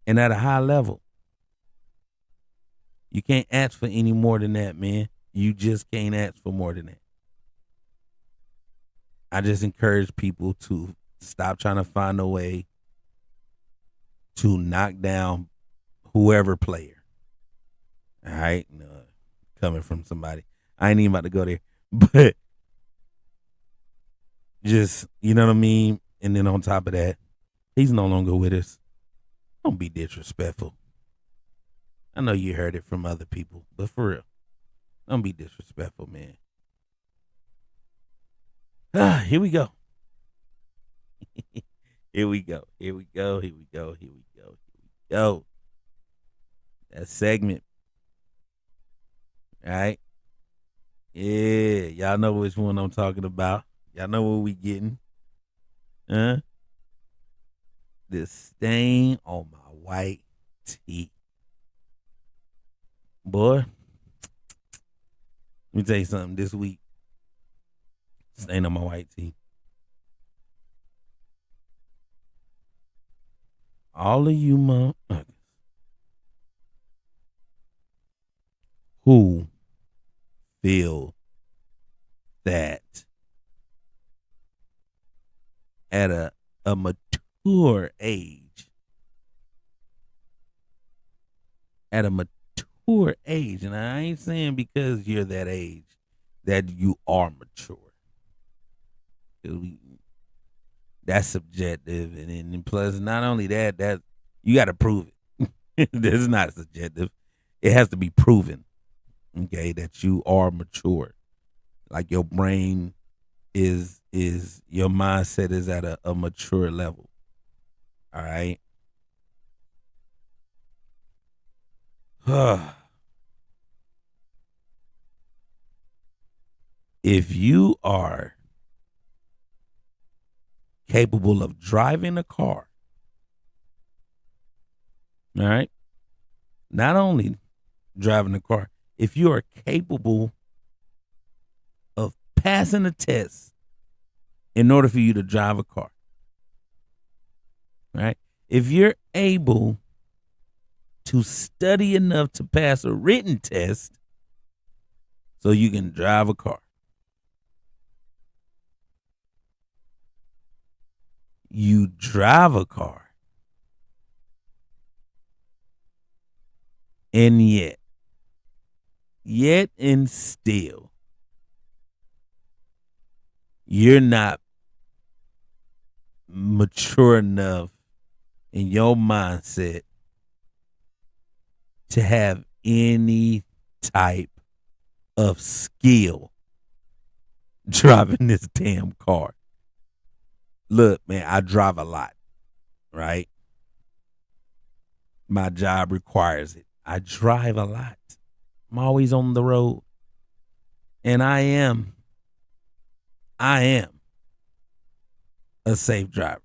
A: And at a high level. You can't ask for any more than that, man. You just can't ask for more than that. I just encourage people to stop trying to find a way to knock down whoever player. All right? No, coming from somebody. I ain't even about to go there. But just, you know what I mean? And then on top of that, he's no longer with us. Don't be disrespectful. I know you heard it from other people, but for real, don't be disrespectful, man. Here we go. Here we go. Here we go. Here we go. Here we go. Here we go. That segment, right? Yeah, y'all know which one I'm talking about. Y'all know what we getting, huh? This stain on my white tee, boy. Let me tell you something. This week, stain on my white tee. All of you motherfuckers who feel that at a mature age, at a mature age, and I ain't saying because you're that age that you are mature. That's subjective, and plus, not only that you got to prove it. This is not subjective; it has to be proven. Okay, that you are mature, like your brain is your mindset is at a mature level. All right. If you are capable of driving a car, all right, not only driving a car, if you are capable of passing a test in order for you to drive a car, right? If you're able to study enough to pass a written test so you can drive a car, you drive a car, and yet and still, you're not mature enough in your mindset to have any type of skill driving this damn car. Look, man, I drive a lot, right? My job requires it. I drive a lot. I'm always on the road. And I am a safe driver.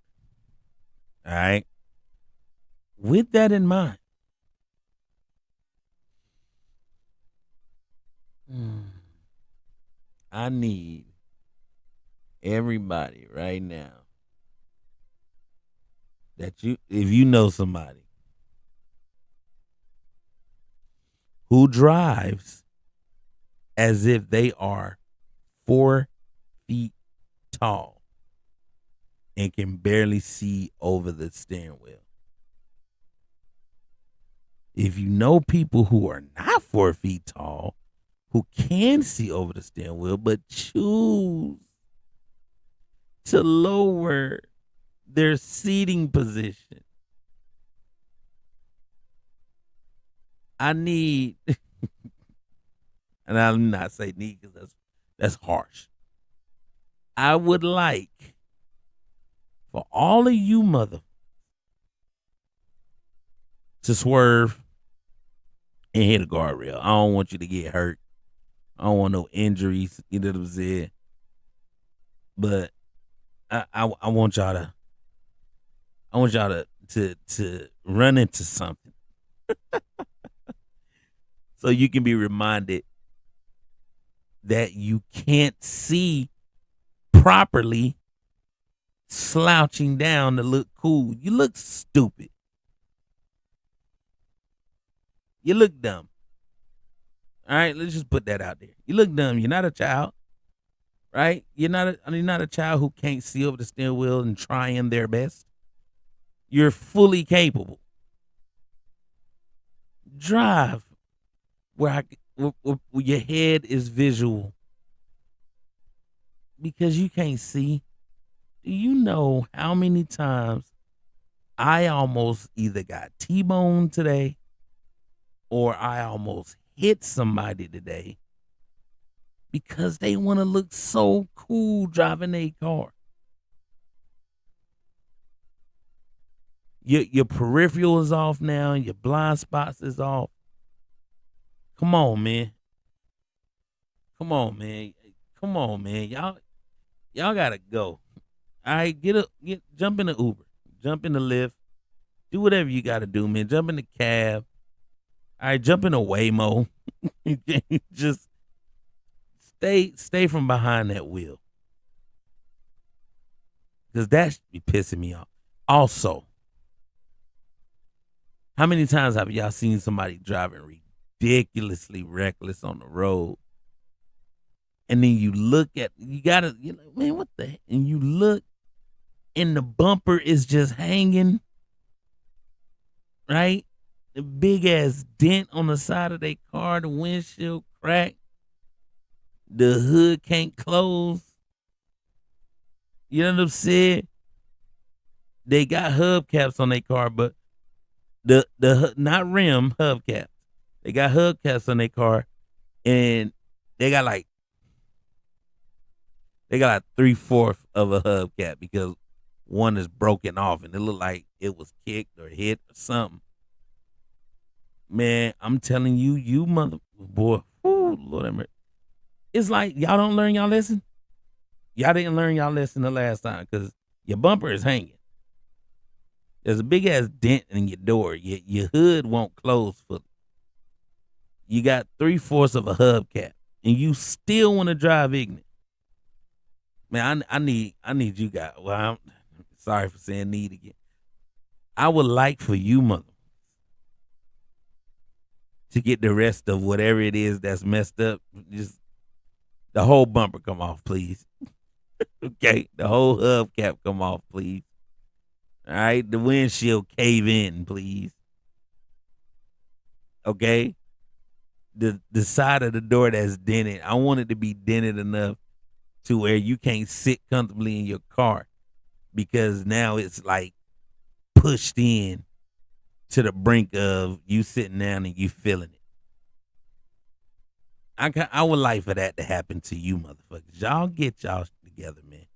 A: All right. With that in mind, I need everybody right now that if you know somebody who drives as if they are 4 feet tall and can barely see over the steering wheel. If you know people who are not 4 feet tall, who can see over the steering wheel, but choose to lower their seating position, I need, and I'm not saying need because that's harsh. I would like for all of you mother to swerve and hit a guardrail. I don't want you to get hurt. I don't want no injuries. You know what I'm saying? But I want y'all to to run into something so you can be reminded that you can't see properly slouching down to look cool. You look stupid. You look dumb. All right, let's just put that out there. You look dumb. You're not a child, right? You're not a child who can't see over the steering wheel and trying their best. You're fully capable. Drive where your head is visual because you can't see. Do you know how many times I almost either got T-boned today or I almost hit somebody today because they want to look so cool driving a car? Your peripheral is off now. Your blind spots is off. Come on, man. Come on, man. Come on, man. Y'all gotta go. All right, jump in the Uber, jump in the Lyft, do whatever you gotta do, man. Jump in the cab. All right, jump in a Waymo. Just stay from behind that wheel, because that should be pissing me off. Also, how many times have y'all seen somebody driving ridiculously reckless on the road, and then you gotta, man, what the? And you look, and the bumper is just hanging, right? The big ass dent on the side of their car, the windshield cracked, the hood can't close. You know what I'm saying? They got hubcaps on their car, but the not rim hubcaps. They got hubcaps on their car, and they got like 3/4 of a hubcap because one is broken off, and it looked like it was kicked or hit or something. Man, I'm telling you, you mother boy, whoo, Lord have mercy. It's like y'all don't learn y'all lesson. Y'all didn't learn y'all lesson the last time because your bumper is hanging. There's a big ass dent in your door. Your hood won't close fully. You got 3/4 of a hubcap, and you still want to drive ignorant. Man, I need you guys. Well, I'm sorry for saying need again. I would like for you, mother, to get the rest of whatever it is that's messed up. Just the whole bumper come off, please. Okay, the whole hubcap come off, please. All right, the windshield cave in, please. Okay, the side of the door that's dented, I want it to be dented enough to where you can't sit comfortably in your car because now it's like pushed in to the brink of you sitting down and you feeling it. I would like for that to happen to you, motherfuckers. Y'all get y'all together, man.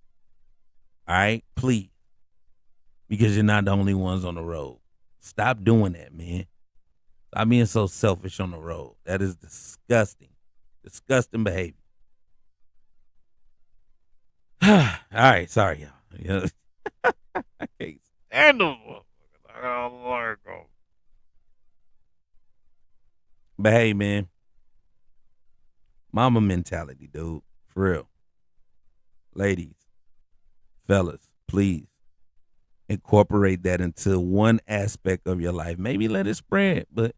A: All right, please, because you're not the only ones on the road. Stop doing that, man. Stop being so selfish on the road. That is disgusting, disgusting behavior. All right, sorry, y'all. I can't stand them. But hey, man, mama mentality, dude. For real. Ladies, fellas, please incorporate that into one aspect of your life. Maybe let it spread, but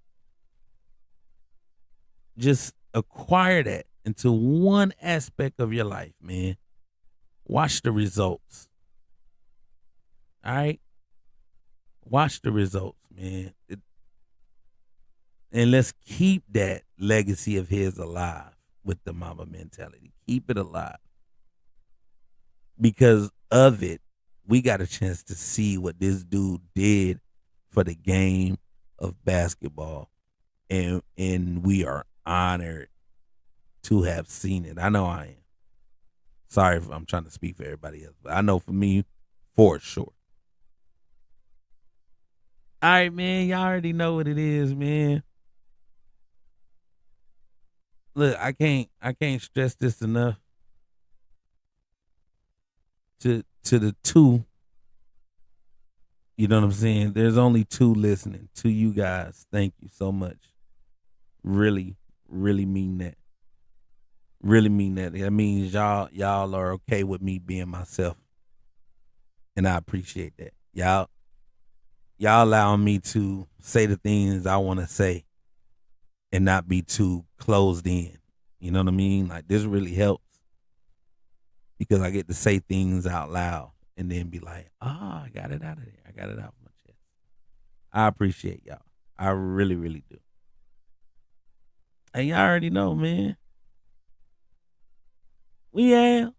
A: just acquire that into one aspect of your life, man. Watch the results. All right? Watch the results, man. And let's keep that legacy of his alive with the mama mentality. Keep it alive. Because of it, we got a chance to see what this dude did for the game of basketball. And we are honored to have seen it. I know I am. Sorry if I'm trying to speak for everybody else, but I know for me, for sure. All right, man. Y'all already know what it is, man. Look, I can't stress this enough. To the two, you know what I'm saying? There's only two listening. To you guys, thank you so much. Really, really mean that. Really mean that. That means y'all are okay with me being myself. And I appreciate that. Y'all allowing me to say the things I want to say and not be too closed in. You know what I mean? Like this really helps because I get to say things out loud and then be like, I got it out of there. I got it out of my chest. I appreciate y'all. I really, really do. And y'all already know, man. We have